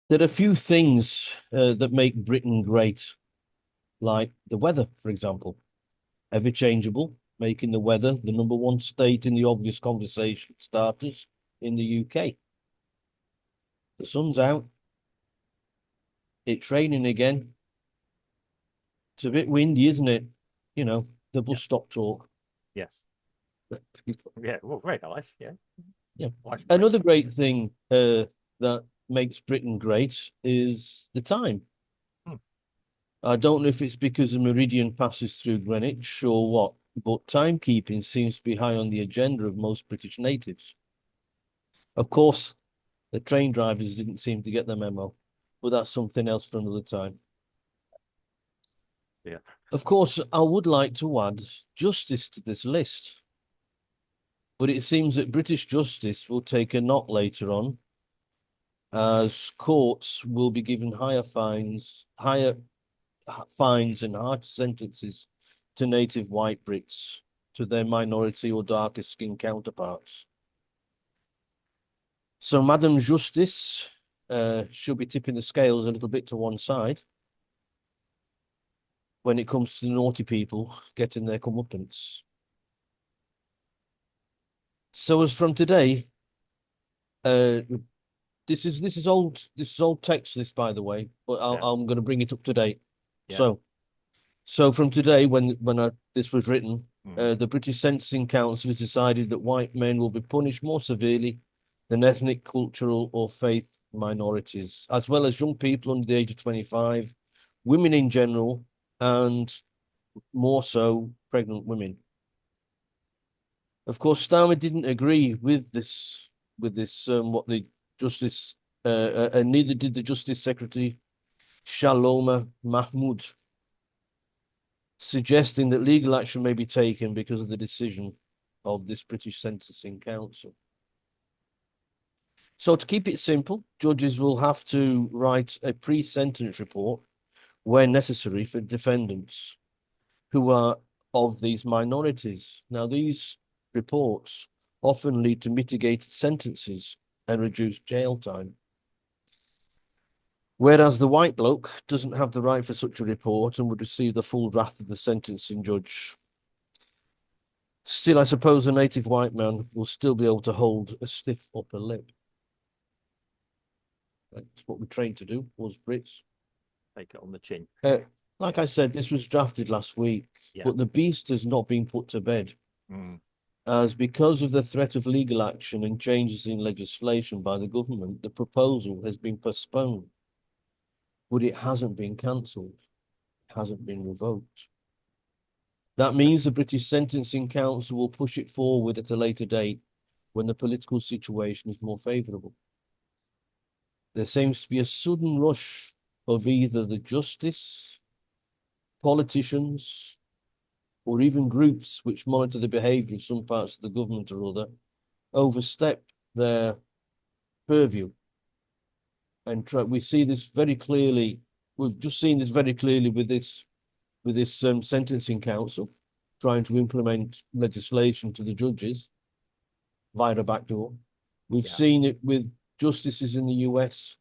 There are a few things that make Britain great, like the weather, for example, ever changeable, making the weather the number one state in the obvious conversation starters in the UK. The sun's out, it's raining again. It's a bit windy, isn't it? You know, the Yeah. bus stop talk. Yes. Yeah. Well, very nice. Yeah. Yeah. Nice break. Another great thing that makes Britain great is the time. Hmm. I don't know if it's because the meridian passes through Greenwich or what, but timekeeping seems to be high on the agenda of most British natives. Of course, the train drivers didn't seem to get the memo, but that's something else for another time. Yeah. Of course, I would like to add justice to this list, but it seems that British justice will take a knock later on, as courts will be given higher fines and harsh sentences to native white Brits, to their minority or darker skinned counterparts. So Madam Justice should be tipping the scales a little bit to one side when it comes to the naughty people getting their comeuppance. So as from today, uh, this is old text, this, by the way, but Yeah. I'm going to bring it up to date. Yeah. So from today, when this was written, Mm. the British Sentencing Council has decided that white men will be punished more severely than ethnic, cultural, or faith minorities, as well as young people under the age of 25, women in general, and more so pregnant women. Of course, Starmer didn't agree with this what the Justice and neither did the Justice Secretary Shaloma Mahmood, suggesting that legal action may be taken because of the decision of this British Sentencing Council. So to keep it simple, judges will have to write a pre-sentence report where necessary for defendants who are of these minorities. Now, these reports often lead to mitigated sentences and reduced jail time. Whereas the white bloke doesn't have the right for such a report and would receive the full wrath of the sentencing judge. Still, I suppose a native white man will still be able to hold a stiff upper lip. That's what we're trained to do, us Brits. Take it on the chin. Uh, like I said, this was drafted last week, Yeah. but the beast has not been put to bed, Mm. as because of the threat of legal action and changes in legislation by the government, the proposal has been postponed, but it hasn't been cancelled, it hasn't been revoked. That means the British Sentencing Council will push it forward at a later date when the political situation is more favourable. There seems to be a sudden rush of either the justice, politicians, or even groups which monitor the behaviour of some parts of the government or other, overstep their purview. And we see this very clearly. We've just seen this very clearly with this sentencing council trying to implement legislation to the judges via a backdoor. We've Yeah. seen it with justices in the US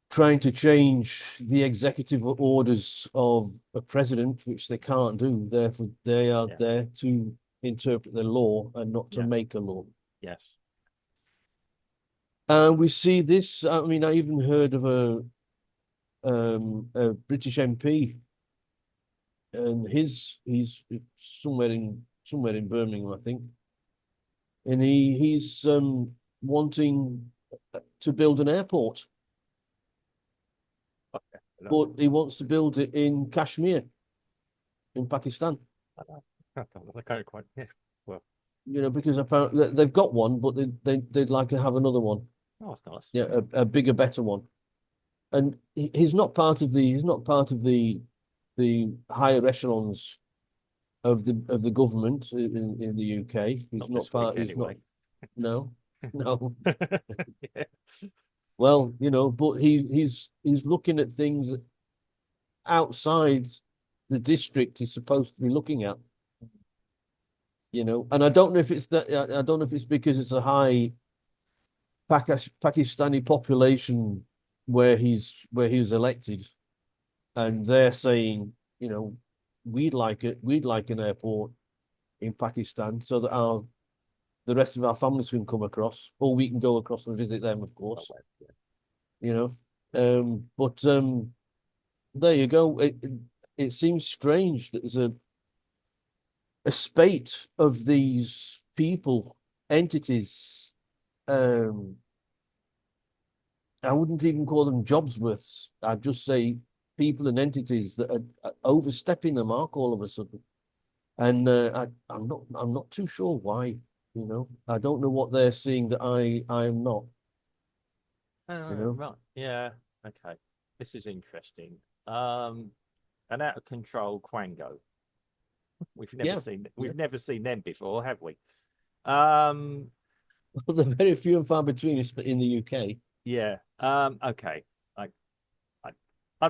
trying to change the executive orders of a president, which they can't do. Therefore, they are Yeah. there to interpret the law and not to Yeah. make a law. Yes. And we see this. I mean, I even heard of a British MP, and he's somewhere in Birmingham, I think, and he's wanting to build an airport, Okay. No. but he wants to build it in Kashmir, in Pakistan. I can't quite. Yeah. Well. Because apparently they've got one, but they'd like to have another one. Oh, that's nice. Yeah, a bigger, better one. And he's not part of the higher echelons of the government in the UK. He's Not not this week, part. He's not. anyway. No, no. Yeah. Well, but he's looking at things outside the district he's supposed to be looking at. And I don't know if it's that. I don't know if it's because it's a high Pakistani population where he was elected, and they're saying, you know, we'd like an airport in Pakistan so that our the rest of our families can come across, or we can go across and visit them, of Oh, course. well, yeah. You know, but there you go. It seems strange that there's a spate of these people, entities. Um, I wouldn't even call them jobsworths. I'd just say people and entities that are overstepping the mark all of a sudden. And I'm not too sure why. You know, I don't know what they're seeing that I am not. You Oh, know, right. Yeah. Okay. This is interesting. Um, an out of control Quango. yeah, yeah. We've never seen them before, have we? Um, They're very few and far between in the UK. yeah. Okay. I, I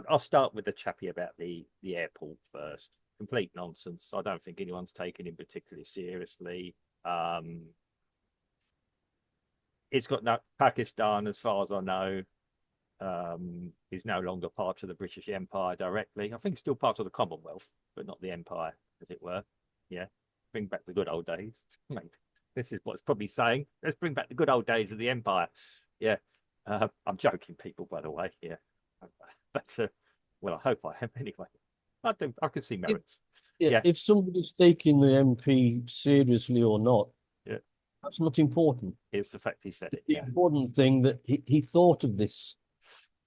I'll start with the chappy about the airport first. Complete nonsense. I don't think anyone's taken him particularly seriously. Um, it's got no Pakistan, as far as I know, is no longer part of the British Empire directly. I think it's still part of the Commonwealth, but not the Empire, as it were. Yeah, bring back the good old days. Maybe this is what it's probably saying. Let's bring back the good old days of the Empire. Yeah, I'm joking, people, by the way. Yeah, but well, I hope I am anyway. I do. I can see If, merits. yeah, Yeah, if somebody's taking the MP seriously or not, yeah. that's not important. It's the fact he said it. The Yeah. important thing that he thought of this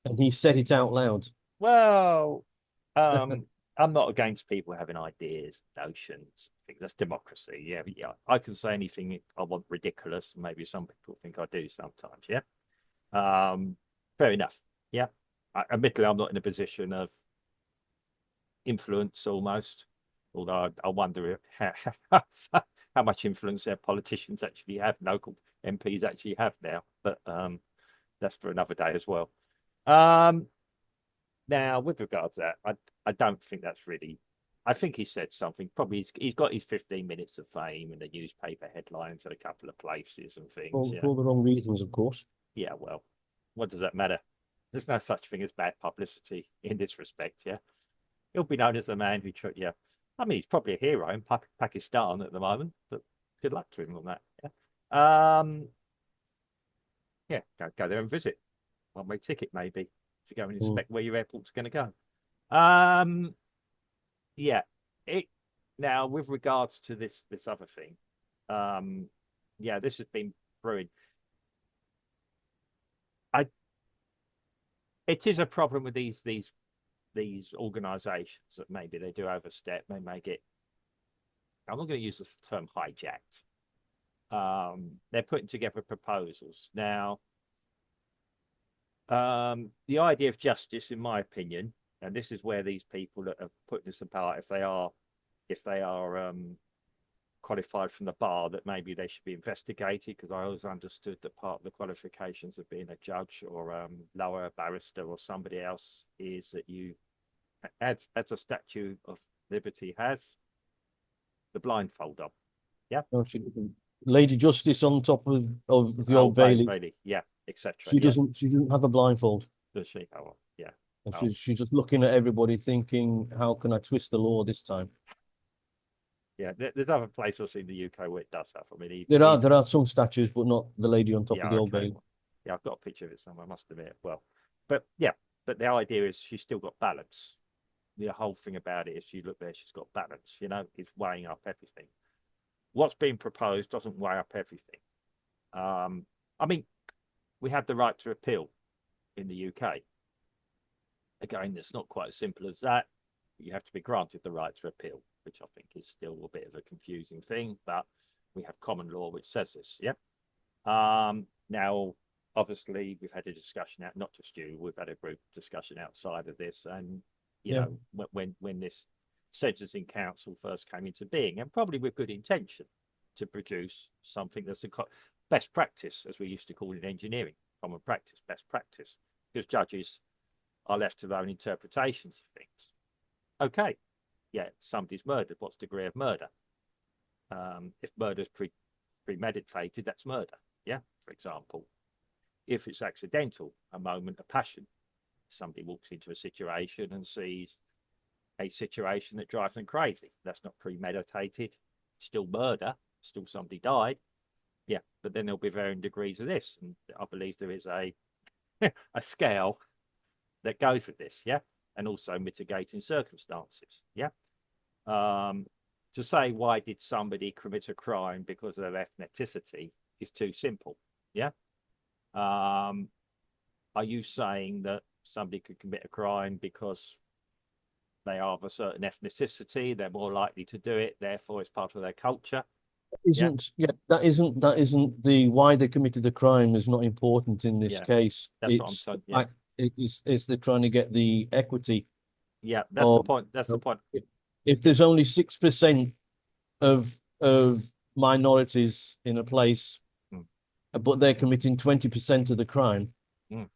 and he said it out loud. Well, um, I'm not against people having ideas, notions. I think that's democracy. Yeah, yeah. I can say anything I want ridiculous. Maybe some people think I do sometimes. Yeah. Um, fair enough. Yeah. Admittedly, I'm not in a position of influence almost, although I wonder how much influence their politicians actually have, local MPs actually have now. But that's for another day as well. Um, Now, with regards to that, I don't think that's really. I think he said something. Probably he's got his 15 minutes of fame in the newspaper headlines at a couple of places and things. For Yeah. all the wrong reasons, of course. Yeah, well, what does that matter? There's no such thing as bad publicity in this respect. Yeah. He'll be known as the man who, yeah. I mean, he's probably a hero in Pakistan at the moment, but good luck to him on that. Yeah. Yeah, go there and visit. One way ticket, maybe, to go and Mm. inspect where your airport's going to go. Yeah. It now with regards to this other thing, um, yeah, this has been brewing. I it is a problem with these organisations that maybe they do overstep, they may get. I'm not going to use the term hijacked. They're putting together proposals now. The idea of justice, in my opinion, and this is where these people that are putting this apart, if they are qualified from the bar, that maybe they should be investigated, because I always understood that part of the qualifications of being a judge or lower barrister or somebody else is that you, as a Statue of Liberty has, the blindfold on. Yeah. No, she didn't. Lady Justice on top of the Oh, Old Bailey. Bailey. Yeah, etc. She Yeah. doesn't have a blindfold. Does she? Oh, well, yeah. And Oh, she's just looking at everybody thinking, how can I twist the law this time? yeah. There's other places in the UK where it does have. I mean, There are some statues, but not the lady on top of yeah, the Old okay. Bailey. Yeah, I've got a picture of it somewhere, I must admit. Well, but yeah, but the idea is she's still got balance. The whole thing about it is you look there, she's got balance, it's weighing up everything. What's being proposed doesn't weigh up everything. I mean, we have the right to appeal in the UK. Again, it's not quite as simple as that. You have to be granted the right to appeal, which I think is still a bit of a confusing thing, but we have common law which says this. Yeah. Now, obviously, we've had a discussion out, not just you, we've had a group discussion outside of this, and Yeah. when this sentencing council first came into being, and probably with good intention to produce something that's a best practice, as we used to call it in engineering, common practice, best practice, because judges are left to their own interpretations of things. Okay, yeah, somebody's murdered. What's the degree of murder? If murder is premeditated, that's murder. Yeah, for example. If it's accidental, a moment of passion, Somebody walks into a situation and sees a situation that drives them crazy. That's not premeditated. Still murder. Still somebody died. Yeah, but then there'll be varying degrees of this, and I believe there is a a scale that goes with this. Yeah, and also mitigating circumstances. Yeah. Um, to say why did somebody commit a crime because of their ethnicity is too simple. Yeah. Are you saying that somebody could commit a crime because they are of a certain ethnicity, they're more likely to do it, therefore it's part of their culture? Yeah, That isn't the why they committed the crime is not important in this yeah, case. that's what I'm It's the saying. Yeah, fact it's they're trying to get the equity yeah, that's the of point. That's the point. if Yeah, there's only 6% of minorities in a place, mm, but they're committing 20% of the crime, mm,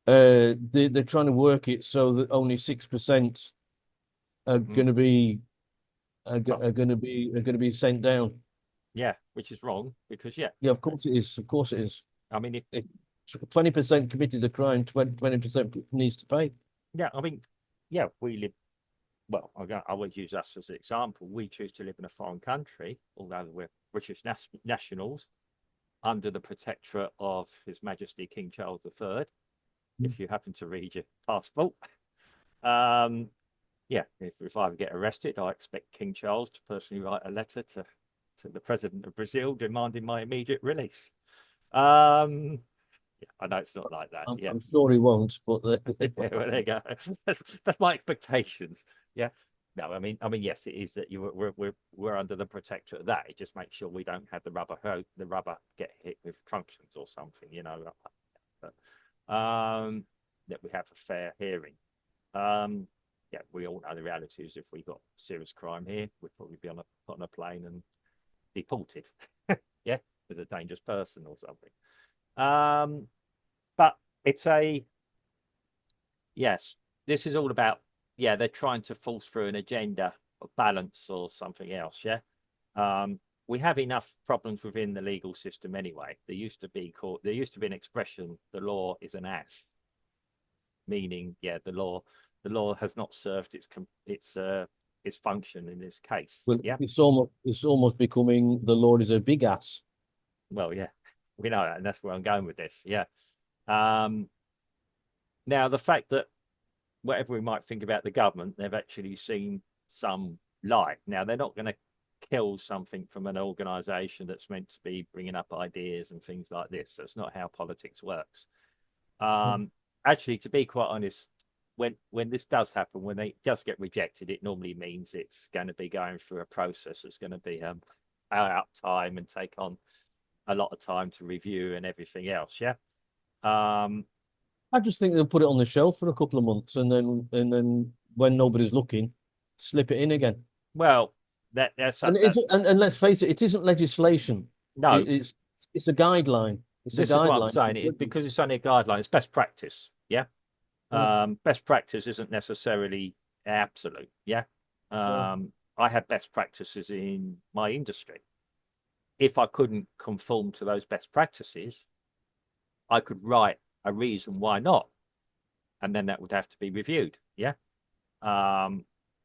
they're trying to work it so that only 6% are mm. going to be Well, are going to be sent down. yeah, which is wrong because yeah, Yeah, of course it is. Of course it is. I mean, if If 20% committed the crime, 20% needs to pay. yeah, I mean, yeah, we live. Well, I would use us as an example. We choose to live in a foreign country, although we're British nationals, under the protectorate of His Majesty King Charles III. If you happen to read your passport, um, yeah, if I ever get arrested, I expect King Charles to personally write a letter to the president of Brazil demanding my immediate release. Um, yeah, I know it's not like that. I'm, Yeah, I'm sure he won't, but yeah, well, there you go. That's my expectations. Yeah. No, I mean, yes, it is that we're under the protectorate of that. It just makes sure we don't have the rubber get hit with truncheons or something, but, that we have a fair hearing. Um, yeah, we all know the reality is if we got serious crime here, we'd probably be put on a plane and deported. Yeah, as a dangerous person or something. But it's a yes, this is all about, yeah, they're trying to force through an agenda of balance or something else. Yeah. We have enough problems within the legal system anyway. There used to be an expression, the law is an ass, meaning, yeah, the law has not served its function in this case. well, Yeah. it's almost becoming the Lord is a big ass. Well, yeah, we know that, and that's where I'm going with this. Yeah. Um, Now the fact that whatever we might think about the government, they've actually seen some light. Now, they're not going to kill something from an organization that's meant to be bringing up ideas and things like this. That's not how politics works. Actually, to be quite honest, when this does happen, when it does get rejected, it normally means it's going to be going through a process that's going to be out time and take on a lot of time to review and everything else. Yeah. Um, I just think they'll put it on the shelf for a couple of months and then when nobody's looking, slip it in again. well, that's And and let's face it, it isn't legislation. no. It's a guideline. It's a This is what I'm guideline. saying. Because it's only a guideline, it's best practice. Yeah. Yeah, Best practice isn't necessarily absolute. Yeah. yeah. I have best practices in my industry. If I couldn't conform to those best practices, I could write a reason why not, and then that would have to be reviewed. Yeah. Um,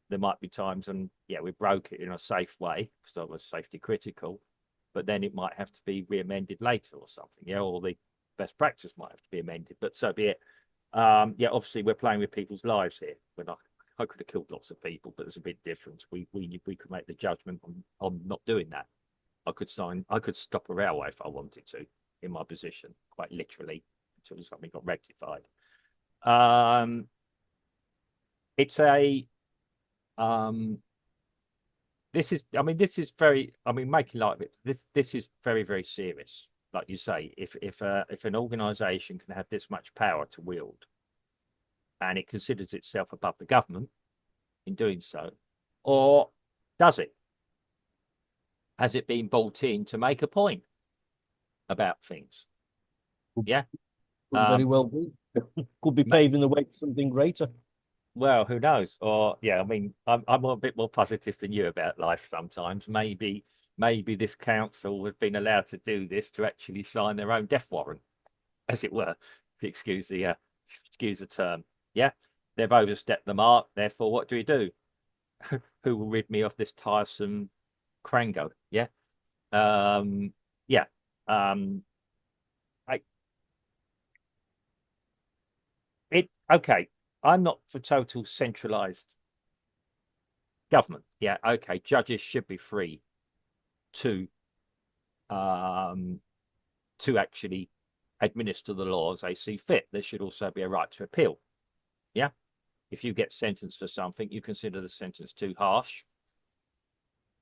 there might be times, and yeah, we broke it in a safe way because I was safety critical, but then it might have to be re-amended later or something. Yeah, or the best practice might have to be amended, but so be it. Yeah, obviously we're playing with people's lives here. I could have killed lots of people, but there's a big difference. We could make the judgment on not doing that. I could stop a railway if I wanted to in my position, quite literally, until something got rectified. Um, it's a this is very, making light of it. This is very, very serious. Like you say, if an organization can have this much power to wield and it considers itself above the government in doing so, or does it? Has it been brought in to make a point about things? Yeah. Could very Um, well be. Could be paving the way to something greater. well, who knows? Or yeah, I'm a bit more positive than you about life sometimes. Maybe this council have been allowed to do this to actually sign their own death warrant, as it were. If you excuse the excuse the term. Yeah, they've overstepped the mark. Therefore, what do? Who will rid me of this tiresome Quango? Yeah, um, yeah. Um, I it okay. I'm not for total centralized government. Yeah, okay. Judges should be free to um to actually administer the law as they see fit. There should also be a right to appeal. Yeah. If you get sentenced for something, you consider the sentence too harsh,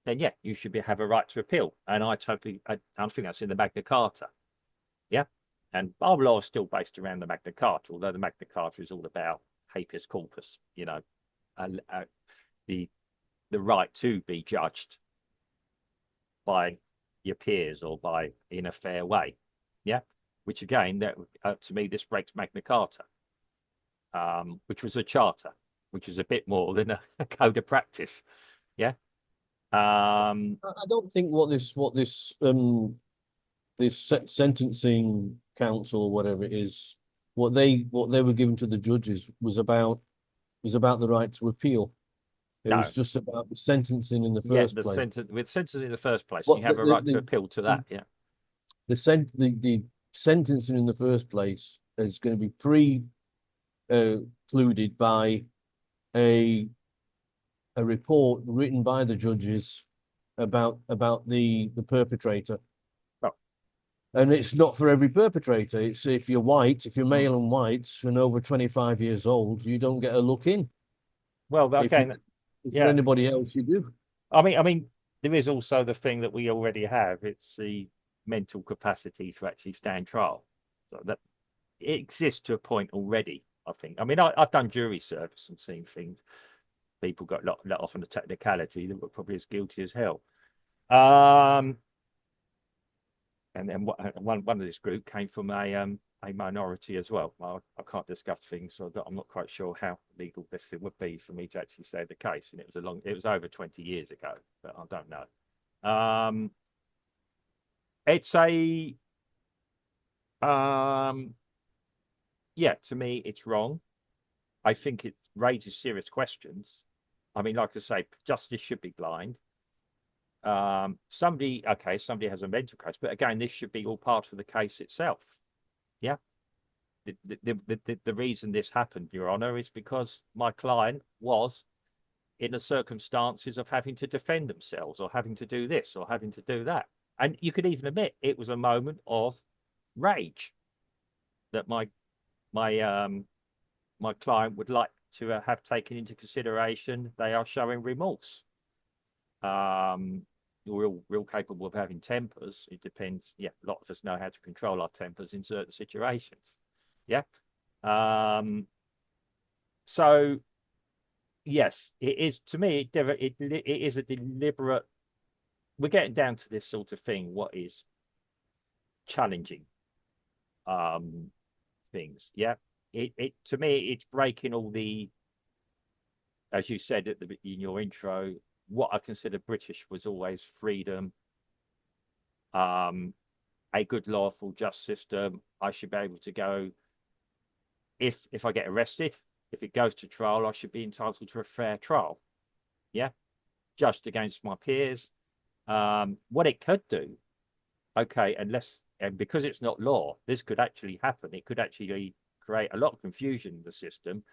then yeah, you should have a right to appeal. And I think that's in the Magna Carta. Yeah. And our law is still based around the Magna Carta, although the Magna Carta is all about habeas corpus, the the right to be judged by your peers or by in a fair way. Yeah. Which again, that to me, this breaks Magna Carta, which was a charter, which was a bit more than a code of practice. Yeah. I don't think this sentencing council or whatever it is, what they were given to the judges was about the right to appeal. It No. was just about the sentencing in the Yeah, first place. with sentencing in the first place, What you have a right to appeal to that. Yeah. the sentencing in the first place is going to be precluded by a report written by the judges about the perpetrator. Oh. And it's not for every perpetrator. It's if you're white, if you're male and white and over 25 years old, you don't get a look in. Well, okay. If Yeah. for anybody else, you do. I mean, there is also the thing that we already have. It's the mental capacity to actually stand trial. So that it exists to a point already, I think. I mean, I've done jury service and seen things. People got let off on a technicality that were probably as guilty as hell. And then one of this group came from a minority as well. I can't discuss things, so I'm not quite sure how legal this would be for me to actually say the case. And it was over 20 years ago, but I don't know. It's a yeah, to me, it's wrong. I think it raises serious questions. I mean, like I say, justice should be blind. Somebody has a mental case, but again, this should be all part of the case itself. Yeah. The reason this happened, Your Honor, is because my client was in the circumstances of having to defend themselves or having to do this or having to do that. And you could even admit it was a moment of rage that my client would like to have taken into consideration. They are showing remorse. We're all real capable of having tempers. It depends. Yeah, a lot of us know how to control our tempers in certain situations. Yeah. So yes, it is to me. It is a deliberate. We're getting down to this sort of thing. What is challenging things? Yeah. It to me, it's breaking all the, as you said in your intro, what I consider British was always freedom, a good lawful just system. I should be able to go if I get arrested, if it goes to trial, I should be entitled to a fair trial. Yeah, judged against my peers. What it could do, okay, and because it's not law, this could actually happen. It could actually create a lot of confusion in the system.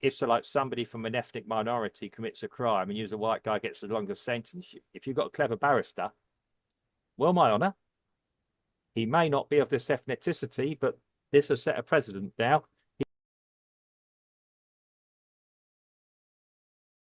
If so, like somebody from an ethnic minority commits a crime and you're a white guy gets the longest sentence, if you've got a clever barrister, well, my honour, he may not be of this ethnicity, but this has set a precedent now.